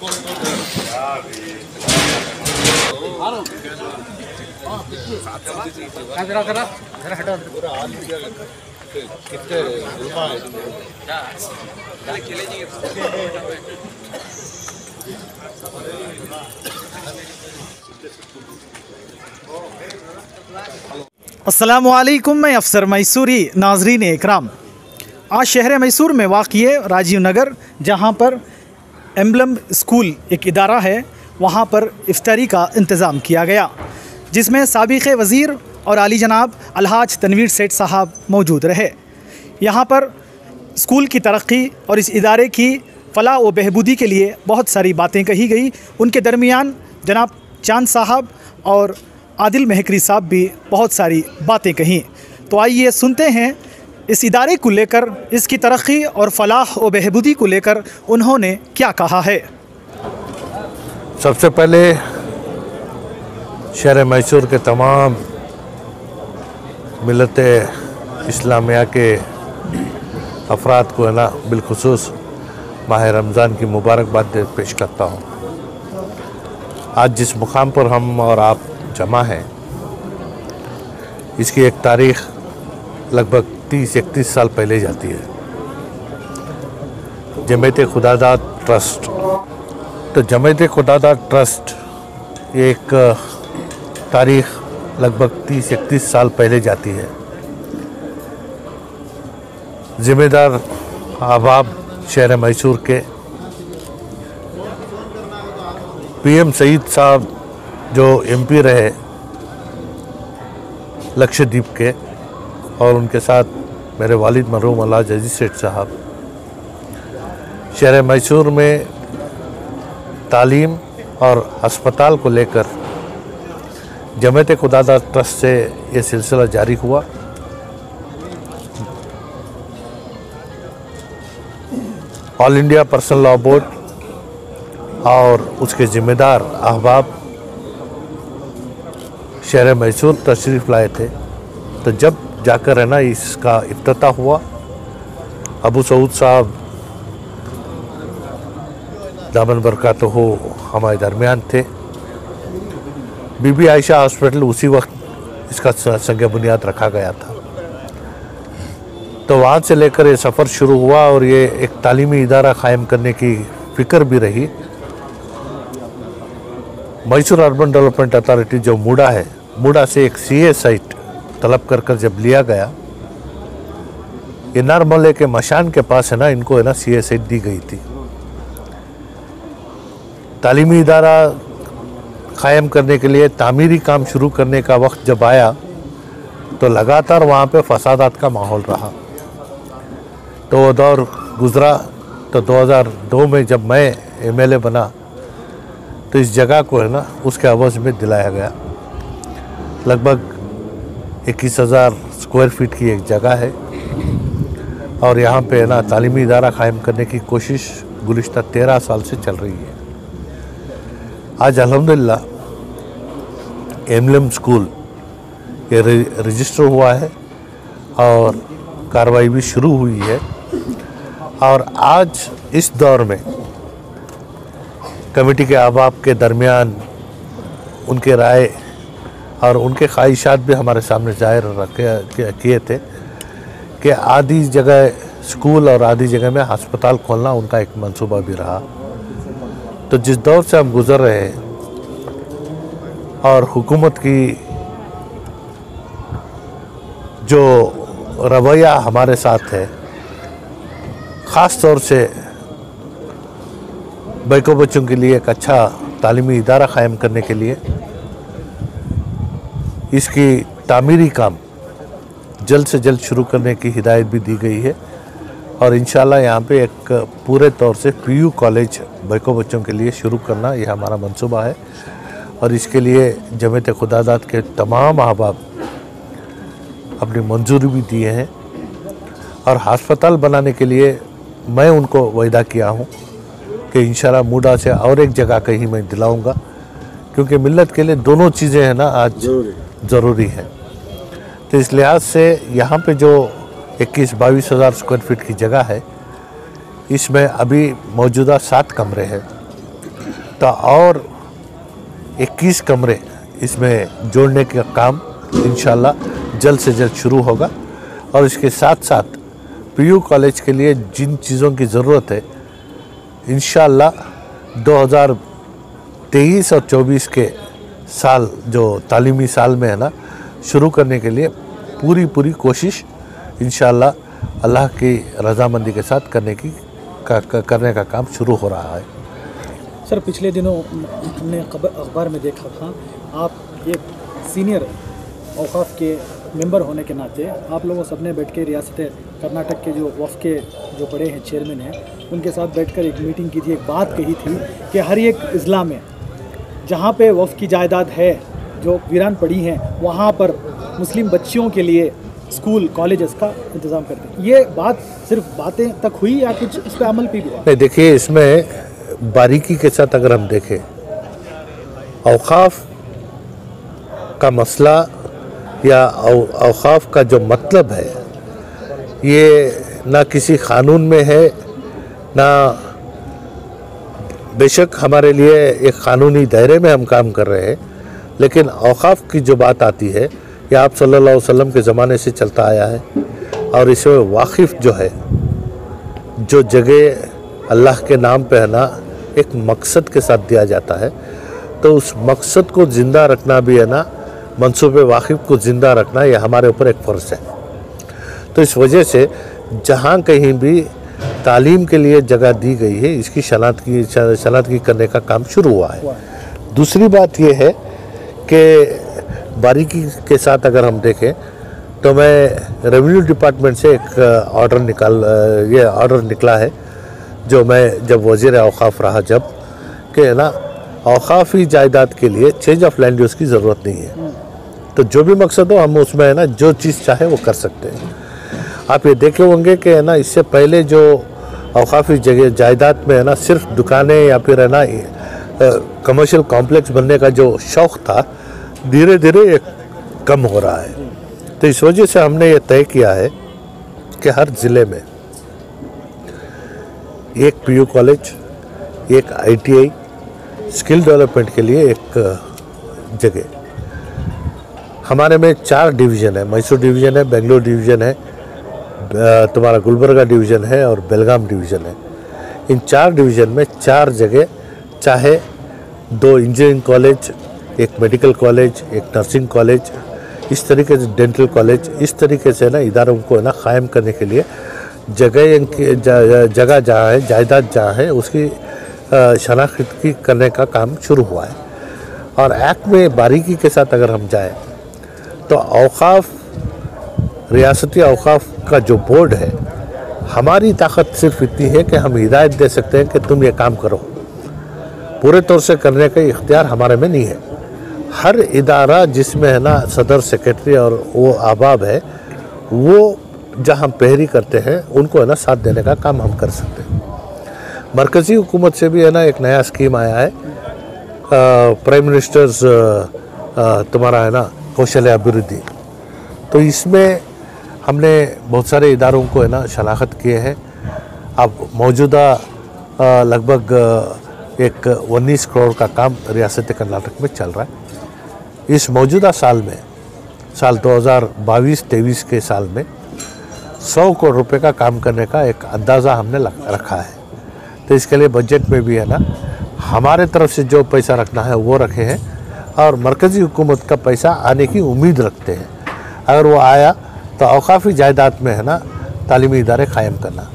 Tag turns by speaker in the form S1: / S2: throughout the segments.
S1: अस्सलामुअलैकुम, मैं अफसर मैसूरी। नाजरीन इकराम, आज शहर मैसूर में वाक़िए राजीव नगर, जहाँ पर एम्बलम स्कूल एक इदारा है, वहाँ पर इफ्तारी का इंतज़ाम किया गया, जिसमें साबिक़ वज़ीर और आली जनाब अलहाज तनवीर सेठ साहब मौजूद रहे। यहाँ पर स्कूल की तरक्की और इस इदारे की फ़लाह व बहबूदी के लिए बहुत सारी बातें कही गई। उनके दरमियान जनाब चांद साहब और आदिल महकरी साहब भी बहुत सारी बातें कहीं। तो आइए सुनते हैं इस इदारे को लेकर, इसकी तरक्की और फ़लाह व बहबूदी को लेकर उन्होंने क्या कहा है।
S2: सबसे पहले शहर मैसूर के तमाम मिलत इस्लामिया के अफराद को है ना बिलखुसूस माह रमज़ान की मुबारकबाद पेश करता हूँ। आज जिस मुकाम पर हम और आप जमा है, इसकी एक तारीख़ लगभग 30-31 साल पहले जाती है। जमीयत खुदादाद ट्रस्ट, तो जमीयत खुदादाद ट्रस्ट एक तारीख़ लगभग 30-31 साल पहले जाती है। ज़िम्मेदार अहबाब शहर मैसूर के PM सईद साहब जो MP रहे लक्षद्वीप के, और उनके साथ मेरे वालिद मरहूम अलहाज अजीज़ सेठ साहब शहर मैसूर में तालीम और अस्पताल को लेकर जमीयत खुदादाद ट्रस्ट से ये सिलसिला जारी हुआ। All India personal law board और उसके ज़िम्मेदार अहबाब शहर मैसूर तशरीफ़ लाए थे। तो जब जाकर है ना इसका इफ्तिताह हुआ, अबू सऊद साहब दामन बरकातहू हमारे दरमियान थे। बीबी आयशा हॉस्पिटल उसी वक्त इसका संग बुनियाद रखा गया था। तो वहाँ से लेकर ये सफ़र शुरू हुआ और ये एक तालीमी इदारा कायम करने की फ़िक्र भी रही। मैसूर अर्बन डेवलपमेंट अथॉरिटी जो मूडा है, मूडा से एक CA साइट तलब कर जब लिया गया, ये नरमले के मशान के पास है ना, इनको है ना CA साइट दी गई थी। तालीमी इदारा कायम करने के लिए तामीरी काम शुरू करने का वक्त जब आया, तो लगातार वहाँ पे फसादात का माहौल रहा। तो वो दौर गुज़रा। तो 2002 में जब मैं MLA बना, तो इस जगह को है ना उसके अवज़ में दिलाया गया। लगभग 21,000 स्क्वायर फीट की एक जगह है, और यहाँ पे है ना तालीमी इदारा कायम करने की कोशिश गुज़िश्ता 13 साल से चल रही है। आज अल्हम्दुलिल्लाह एम्बलम स्कूल ये रजिस्टर हुआ है और कार्रवाई भी शुरू हुई है। और आज इस दौर में कमेटी के अहबाब के दरमियान उनके राय और उनके ख्वाहिशात भी हमारे सामने जाहिर किए थे कि आधी जगह स्कूल और आधी जगह में अस्पताल खोलना उनका एक मंसूबा भी रहा। तो जिस दौर से हम गुज़र रहे हैं और हुकूमत की जो रवैया हमारे साथ है, ख़ास तौर से बैको बच्चों के लिए एक अच्छा तालीमी इदारा कायम करने के लिए इसकी तामीरी काम जल्द से जल्द शुरू करने की हिदायत भी दी गई है। और इंशाल्लाह यहाँ पे एक पूरे तौर से PU कॉलेज बैको बच्चों के लिए शुरू करना यह हमारा मंसूबा है। और इसके लिए जमीयत खुदादाद के तमाम अहबाब अपनी मंजूरी भी दिए हैं। और अस्पताल बनाने के लिए मैं उनको वायदा किया हूँ कि इंशाल्लाह मूडा से और एक जगह कहीं मैं दिलाऊंगा, क्योंकि मिल्लत के लिए दोनों चीज़ें हैं ना आज ज़रूरी है। तो इस लिहाज से यहाँ पे जो 21-22 हज़ार स्क्वायर फीट की जगह है, इसमें अभी मौजूदा 7 कमरे हैं तो और 21 कमरे इसमें जोड़ने का काम इंशाल्लाह जल्द से जल्द शुरू होगा। और इसके साथ साथ पीयू कॉलेज के लिए जिन चीज़ों की ज़रूरत है इंशाल्लाह 2023 और 24 के साल जो तालीमी साल में है ना, शुरू करने के लिए पूरी कोशिश इंशाल्लाह अल्लाह की रज़ामंदी के साथ करने का काम शुरू हो रहा है।
S1: सर, पिछले दिनों हमने अखबार में देखा था, आप एक सीनियर औक़ाफ़ के मेंबर होने के नाते आप लोगों सबने बैठ के रियासत कर्नाटक के जो वफ़ के जो बड़े हैं चेयरमैन हैं, उनके साथ बैठकर एक मीटिंग की थी। एक बात कही थी कि हर एक अज़ला में जहाँ पे वफ़ की जायदाद है जो वीरान पड़ी हैं, वहाँ पर मुस्लिम बच्चियों के लिए स्कूल कॉलेजेस का इंतज़ाम करते हैं। ये बात सिर्फ बातें तक हुई या कुछ इस पर अमल भी हुआ?
S2: नहीं, देखिए, इसमें बारीकी के साथ अगर हम देखें, औक़ाफ़ का मसला या औक़ाफ़ का जो मतलब है ये ना किसी क़ानून में है, ना बेशक हमारे लिए एक क़ानूनी दायरे में हम काम कर रहे हैं, लेकिन औक़ाफ़ की जो बात आती है ये आप सल्लल्लाहु अलैहि वसल्लम के ज़माने से चलता आया है। और इसमें वाकिफ़ जो है, जो जगह अल्लाह के नाम पे है ना एक मकसद के साथ दिया जाता है, तो उस मकसद को ज़िंदा रखना भी है ना, मंसूबे वाकिफ़ को ज़िंदा रखना, ये हमारे ऊपर एक फ़र्ज़ है। तो इस वजह से जहाँ कहीं भी तालीम के लिए जगह दी गई है, इसकी शनाख्ती करने का काम शुरू हुआ है। दूसरी बात यह है कि बारीकी के साथ अगर हम देखें तो मैं रेवेन्यू डिपार्टमेंट से एक ऑर्डर निकला है, जो मैं जब वज़ीर औक़ाफ़ रहा, जब कि है ना औक़ाफ़ी जायदाद के लिए चेंज ऑफ लैंड यूज़ की ज़रूरत नहीं है। तो जो भी मकसद हो हम उसमें है ना जो चीज़ चाहे वो कर सकते हैं। आप ये देखे होंगे कि है ना इससे पहले जो औक़ाफ़ी जगह जायदाद में है ना सिर्फ दुकानें या फिर है ना कमर्शियल कॉम्प्लेक्स बनने का जो शौक़ था, धीरे धीरे कम हो रहा है। तो इस वजह से हमने ये तय किया है कि हर ज़िले में एक पीयू कॉलेज, एक ITI, स्किल डेवलपमेंट के लिए एक जगह। हमारे में 4 डिवीज़न है, मैसूर डिवीज़न है, बेंगलुरु डिवीज़न है, तुम्हारा गुलबर्गा डिवीज़न है और बेलगाम डिवीज़न है। इन 4 डिवीज़न में 4 जगह, चाहे 2 इंजीनियरिंग कॉलेज, एक मेडिकल कॉलेज, एक नर्सिंग कॉलेज, इस तरीके से डेंटल कॉलेज, इस तरीके से ना इदारों को है ना क़ायम करने के लिए जगह जहाँ है, जायदाद जहाँ है, उसकी शनाख्ती करने का काम शुरू हुआ है। और एक्ट में बारीकी के साथ अगर हम जाएँ तो औक़ाफ़, रियासती औक़ाफ़ का जो बोर्ड है, हमारी ताकत सिर्फ इतनी है कि हम हिदायत दे सकते हैं कि तुम ये काम करो। पूरे तौर से करने का इख्तियार हमारे में नहीं है। हर इदारा जिसमें है ना सदर, सेक्रेटरी और वो अहबाब है, वो जहाँ पहरी करते हैं उनको है ना साथ देने का काम हम कर सकते हैं। मरकज़ी हुकूमत से भी है ना एक नया स्कीम आया है, प्राइम मिनिस्टर्स तुम्हारा है ना कौशल अभिवृद्धि। तो इसमें हमने बहुत सारे इदारों को है ना शनाख्त किए हैं। अब मौजूदा लगभग एक 19 करोड़ का काम रियासत कर्नाटक में चल रहा है। इस मौजूदा साल में, साल 2022-23 के साल में 100 करोड़ रुपए का काम करने का एक अंदाज़ा हमने रखा है। तो इसके लिए बजट में भी है ना हमारे तरफ से जो पैसा रखना है वो रखे हैं, और मरकज़ी हुकूमत का पैसा आने की उम्मीद रखते हैं। अगर वो आया तो औक़ाफ़ी जायदाद में है ना तालीमी इदारे क़ायम करना।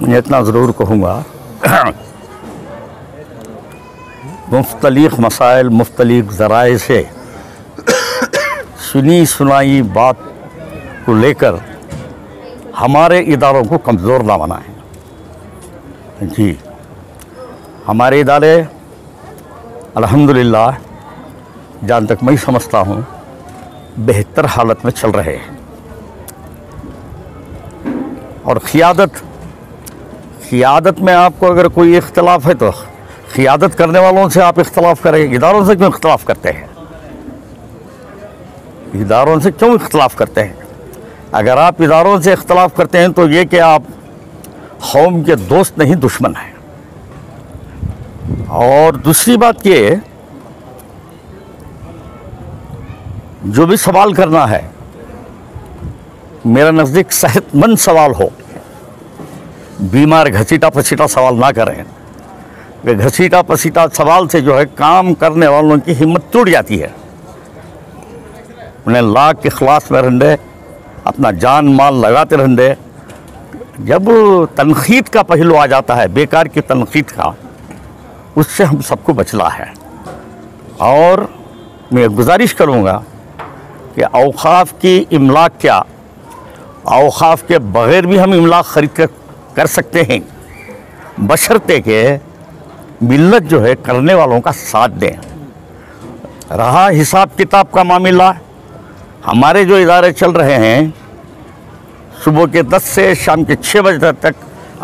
S3: मैं इतना ज़रूर कहूँगा, मुख्तलिफ़ मसाइल, मुख्तलिफ़ ज़राए से सुनी सुनाई बात को लेकर हमारे इदारों को कमज़ोर ना बनाएं। जी, हमारे इदारे अल्हम्दुलिल्लाह जहाँ तक मैं समझता हूँ बेहतर हालत में चल रहे हैं। और क़ियादत में आपको अगर कोई इख्तलाफ है तो क़ियादत करने वालों से आप इख्तलाफ करें, इदारों से क्यों इख्तलाफ करते हैं? इदारों से क्यों इख्तलाफ करते हैं? अगर आप इदारों से इख्तलाफ करते हैं तो ये कि आप कौम के दोस्त नहीं, दुश्मन हैं। और दूसरी बात ये, जो भी सवाल करना है मेरा नज़दीक सेहतमंद सवाल हो, बीमार घसीटा पसीटा सवाल ना करें। वे घसीटा पसीटा सवाल से जो है काम करने वालों की हिम्मत टूट जाती है। उन्हें लाख के खिलाफ में रहने, अपना जान माल लगाते रहने। जब तनकीद का पहलू आ जाता है, बेकार की तनकीद का, उससे हम सबको बचना है। और मैं गुजारिश करूँगा कि औक़ाफ़ की इमलाक क्या, औक़ाफ़ के बग़ैर भी हम इमलाक ख़रीद कर सकते हैं, बशर्ते के मिल्लत जो है करने वालों का साथ दें। रहा हिसाब किताब का मामला, हमारे जो इदारे चल रहे हैं सुबह के 10 से शाम के 6 बजे तक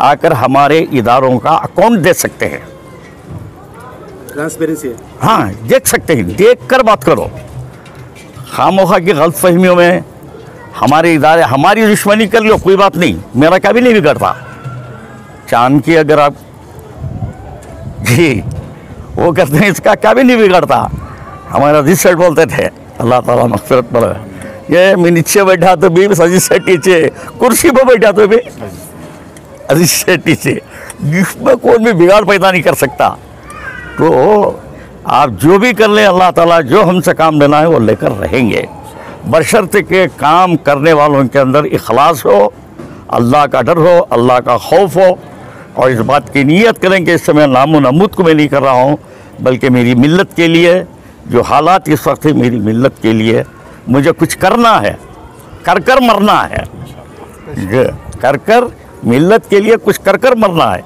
S3: आकर हमारे इदारों का अकाउंट दे सकते हैं।
S1: ट्रांसपेरेंसी है।
S3: हाँ, देख सकते हैं, देख कर बात करो। खामोखा की गलतफहमियों में हमारे इदारे, हमारी दुश्मनी कर लो, कोई बात नहीं, मेरा कभी नहीं बिगड़ता। चांद की अगर आप जी वो करते हैं, इसका कभी नहीं बिगड़ता। हमारा अजीज सेठ बोलते थे, अल्लाह ताला मग़फ़िरत करे, ये मैं नीचे बैठा तो भी अजीज सेठ नीचे, कुर्सी पर बैठा तो भी अजीज सेठ नीचे, जिसमें कोई भी बिगाड़ पैदा नहीं कर सकता। तो आप जो भी कर लें, अल्लाह ताला जो हमसे काम लेना है वो लेकर रहेंगे, बशर्ते के काम करने वालों के अंदर इखलास हो, अल्लाह का डर हो, अल्लाह का खौफ हो, और इस बात की नीयत करें कि इस समय नामो नमूद को मैं नहीं कर रहा हूँ, बल्कि मेरी मिल्लत के लिए जो हालात इस वक्त है, मेरी मिल्लत के लिए मुझे कुछ करना है, कर कर मरना है, कर कर मिल्लत के लिए कुछ कर कर मरना है।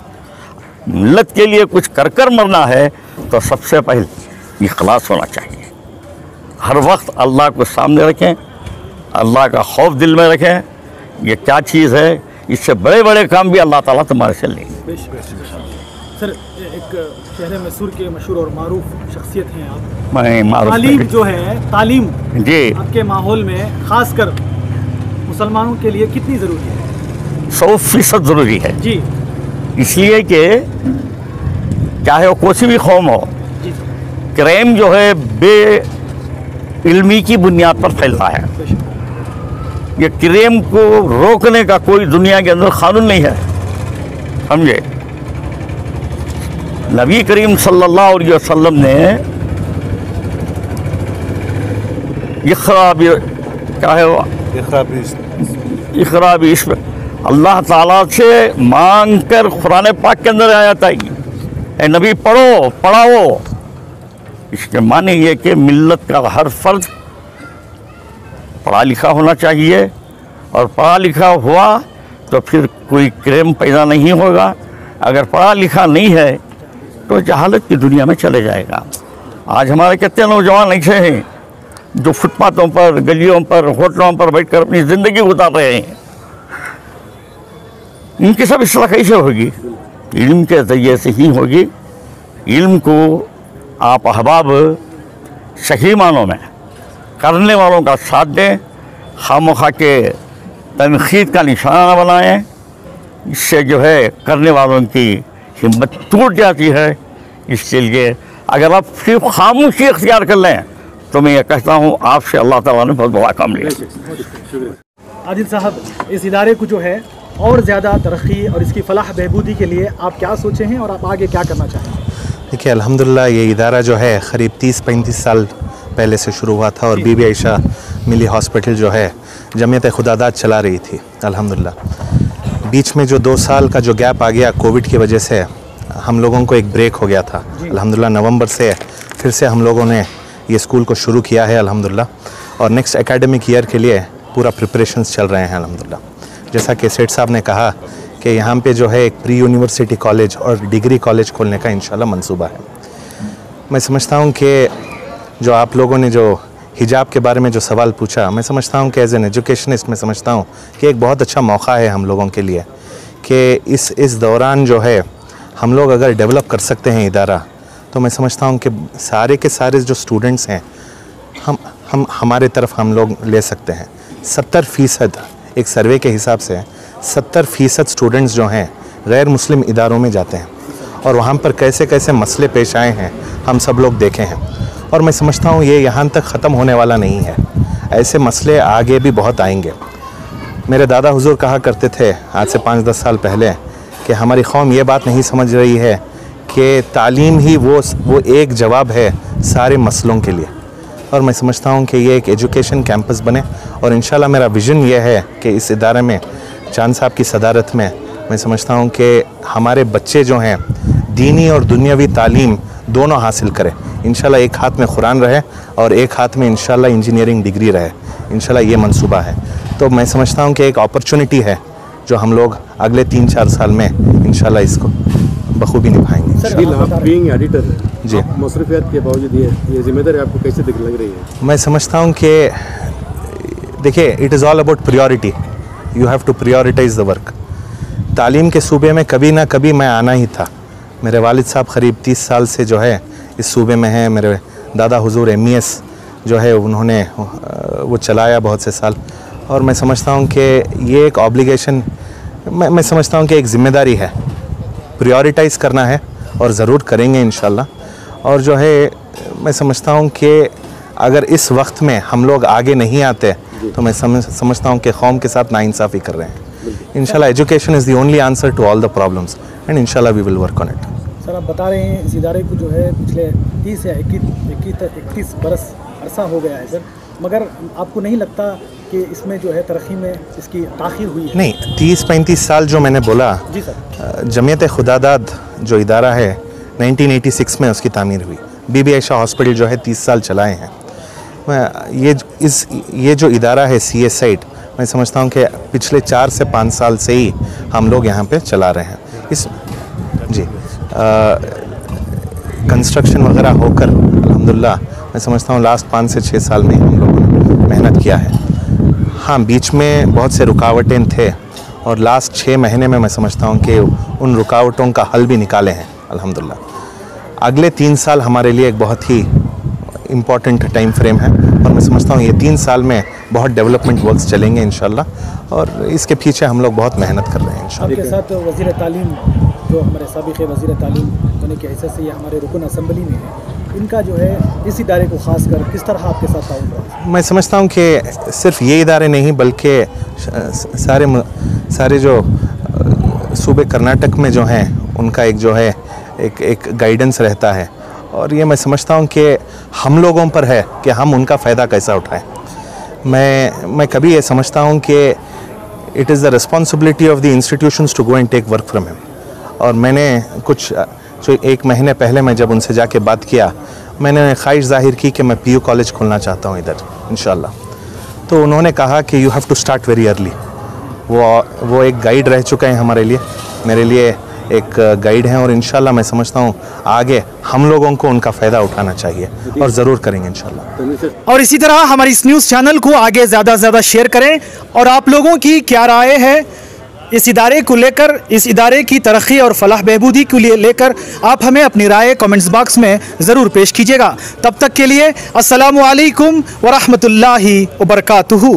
S3: मिल्लत के लिए कुछ कर कर मरना है तो सबसे पहले इखलास होना चाहिए। हर वक्त अल्लाह को सामने रखें, अल्लाह का खौफ दिल में रखें। ये क्या चीज़ है, इससे बड़े बड़े काम भी अल्लाह ताला तुम्हारे से लेंगे।
S1: सर, एक शहर मैसूर के मशहूर और मारूफ शख्सियत हैं आप।
S3: मैं मारूफ
S1: तालीम जो है, तालीम
S3: जी
S1: आपके माहौल में खासकर मुसलमानों के लिए कितनी ज़रूरी है?
S3: 100% ज़रूरी है
S1: जी।
S3: इसलिए कि चाहे वो कोई भी कौम हो, क्राइम जो है बे इल्मी की बुनियाद पर फैलता है। ये क्राइम को रोकने का कोई दुनिया के अंदर कानून नहीं है, समझे। नबी करीम सल्लल्लाहु अलैहि वसल्लम ने इक़रा भी इसमें अल्लाह ताला से मांग कर कुरान पाक के अंदर आया था, ए नबी पढ़ो पढ़ाओ। इसके माने ये कि मिल्लत का हर फर्द पढ़ा लिखा होना चाहिए, और पढ़ा लिखा हुआ तो फिर कोई क्राइम पैदा नहीं होगा। अगर पढ़ा लिखा नहीं है तो जहालत की दुनिया में चले जाएगा। आज हमारे कितने नौजवान ऐसे हैं जो फुटपाथों पर, गलियों पर, होटलों पर बैठकर अपनी ज़िंदगी गुजार रहे हैं। इनकी सब इस्लाह कैसे होगी? इल्म के ज़रिए से ही होगी। इल्म को आप अहबाब सही मानों में करने वालों का साथ दें, खामोखा के तनकीद का निशाना बनाएं। इससे जो है करने वालों की हिम्मत टूट जाती है। इसके लिए अगर आप सिर्फ खामोशी इख्तियार कर लें तो मैं ये कहता हूँ आपसे अल्लाह ताला ने बहुत बड़ा काम लिया।
S1: आदिल साहब, इस इदारे को जो है और ज़्यादा तरक्की और इसकी फलाह बहबूदी के लिए आप क्या सोचे हैं और आप आगे क्या करना चाहें?
S4: देखिए, अल्हम्दुलिल्लाह ये इदारा जो है क़रीब 30-35 साल पहले से शुरू हुआ था, और बीबी आयशा मिली हॉस्पिटल जो है जमीयत खुदादाद चला रही थी। अल्हम्दुलिल्लाह बीच में जो 2 साल का जो गैप आ गया कोविड की वजह से, हम लोगों को एक ब्रेक हो गया था। अल्हम्दुलिल्लाह नवंबर से फिर से हम लोगों ने ये स्कूल को शुरू किया है अल्हम्दुलिल्लाह, और नेक्स्ट एकेडमिक ईयर के लिए पूरा प्रिपरेशंस चल रहे हैं अल्हम्दुलिल्लाह। जैसा कि सेठ साहब ने कहा कि यहाँ पे जो है एक प्री यूनिवर्सिटी कॉलेज और डिग्री कॉलेज खोलने का इंशाल्लाह मंसूबा है। मैं समझता हूँ कि जो आप लोगों ने जो हिजाब के बारे में जो सवाल पूछा, मैं समझता हूँ कि एज एन एजुकेशनिस्ट मैं समझता हूँ कि एक बहुत अच्छा मौका है हम लोगों के लिए कि इस दौरान जो है हम लोग अगर डेवलप कर सकते हैं इदारा, तो मैं समझता हूँ कि सारे के सारे जो स्टूडेंट्स हैं हम हमारे तरफ हम लोग ले सकते हैं। 70% एक सर्वे के हिसाब से 70% स्टूडेंट्स जो हैं गैर मुस्लिम इदारों में जाते हैं, और वहाँ पर कैसे कैसे मसले पेश आए हैं हम सब लोग देखे हैं। और मैं समझता हूँ ये यहाँ तक ख़त्म होने वाला नहीं है, ऐसे मसले आगे भी बहुत आएंगे। मेरे दादा हुजूर कहा करते थे आज से 5-10 साल पहले कि हमारी कौम ये बात नहीं समझ रही है कि तालीम ही वो एक जवाब है सारे मसलों के लिए। और मैं समझता हूँ कि ये एक एजुकेशन कैंपस बने और इंशाल्लाह मेरा विज़न ये है कि इस इदारे में चांद साहब की सदारत में मैं समझता हूँ कि हमारे बच्चे जो हैं दीनी और दुनियावी तालीम दोनों हासिल करें। इंशाल्लाह एक हाथ में कुरान रहे और एक हाथ में इंशाल्लाह इंजीनियरिंग डिग्री रहे, इंशाल्लाह ये मंसूबा है। तो मैं समझता हूँ कि एक अपॉर्चुनिटी है जो हम लोग अगले 3-4 साल में इंशाल्लाह इसको बखूबी निभाएंगे।
S5: सर, आप बीइंग एडिटर
S4: जी,
S5: मसरूफियत के बावजूद ये जिम्मेदारी आपको कैसे लग रही है?
S4: मैं समझता हूँ कि देखिए, it is all about priority, you have to prioritise the work. तालीम के सूबे में कभी ना कभी मैं आना ही था। मेरे वालिद साहब करीब 30 साल से जो है इस सूबे में हैं। मेरे दादा हुजूर MES जो है उन्होंने वो चलाया बहुत से साल। और मैं समझता हूँ कि ये एक ऑब्लिगेशन, मैं समझता हूँ कि एक ज़िम्मेदारी है, प्रायोरिटाइज़ करना है और ज़रूर करेंगे इंशाल्लाह। और जो है मैं समझता हूँ कि अगर इस वक्त में हम लोग आगे नहीं आते तो मैं समझता हूँ कि कौम के साथ नाइंसाफ़ी कर रहे हैं। इंशाल्लाह education is the only answer to all the problems and इंशाल्लाह we will work on it.
S1: Sir, आप बता रहे हैं इस इदारे को जो है पिछले 30 या 21 बरस अरसा हो गया है सर, मगर आपको नहीं लगता कि इसमें जो है तरक्की में इसकी ताख़ीर हुई है?
S4: नहीं, 30-35 साल जो मैंने बोला,
S1: जी सर,
S4: जमीयत खुदादाद जो इदारा है 1986 में उसकी तामीर हुई। बीबी आयशा हॉस्पिटल जो है 30 साल चलाए हैं। ये जो इदारा है CA साइट, मैं समझता हूँ कि पिछले 4 से 5 साल से ही हम लोग यहाँ पे चला रहे हैं। इस जी कंस्ट्रक्शन वगैरह होकर अल्हम्दुलिल्लाह मैं समझता हूँ लास्ट 5 से 6 साल में हम लोगों ने मेहनत किया है। हाँ, बीच में बहुत से रुकावटें थे और लास्ट 6 महीने में मैं समझता हूँ कि उन रुकावटों का हल भी निकाले हैं अल्हम्दुलिल्लाह। अगले 3 साल हमारे लिए एक बहुत ही इम्पॉर्टेंट टाइम फ्रेम है और मैं समझता हूँ ये 3 साल में बहुत डेवलपमेंट वर्क्स चलेंगे इंशाल्लाह और इसके पीछे हम लोग बहुत मेहनत कर रहे हैं इंशाल्लाह।
S1: आपके साथ वज़ीर तालीम जो हमारे साबिक़ वज़ीर तालीम होने की हैसियत से ये हमारे रुकन असम्बली में है, इनका जो है इस इदारे को ख़ास कर किस तरह आपके साथ ताउन रहा है?
S4: मैं समझता हूँ कि सिर्फ ये इदारे नहीं बल्कि सारे जो सूबे कर्नाटक में जो हैं उनका एक जो है एक गाइडेंस रहता है और ये मैं समझता हूँ कि हम लोगों पर है कि हम उनका फ़ायदा कैसा उठाएं। मैं कभी ये समझता हूँ कि it is the responsibility of the institutions to go and take work from him. और मैंने कुछ जो 1 महीने पहले मैं जब उनसे जाके बात किया, मैंने ख्वाहिश ज़ाहिर की कि मैं PU कॉलेज खोलना चाहता हूँ इधर इंशाल्लाह। तो उन्होंने कहा कि you have to start very early. वो एक गाइड रह चुका है हमारे लिए, मेरे लिए एक गाइड हैं और इंशाल्लाह मैं समझता हूँ आगे हम लोगों को उनका फ़ायदा उठाना चाहिए और ज़रूर करेंगे इंशाल्लाह।
S1: और इसी तरह हमारे इस न्यूज़ चैनल को आगे ज़्यादा से ज़्यादा शेयर करें और आप लोगों की क्या राय है इस इदारे को लेकर, इस इदारे की तरक्की और फलाह बहबूदी को लेकर आप हमें अपनी राय कमेंट्स बॉक्स में ज़रूर पेश कीजिएगा। तब तक के लिए अस्सलामु अलैकुम व रहमतुल्लाहि व बरकातुहू।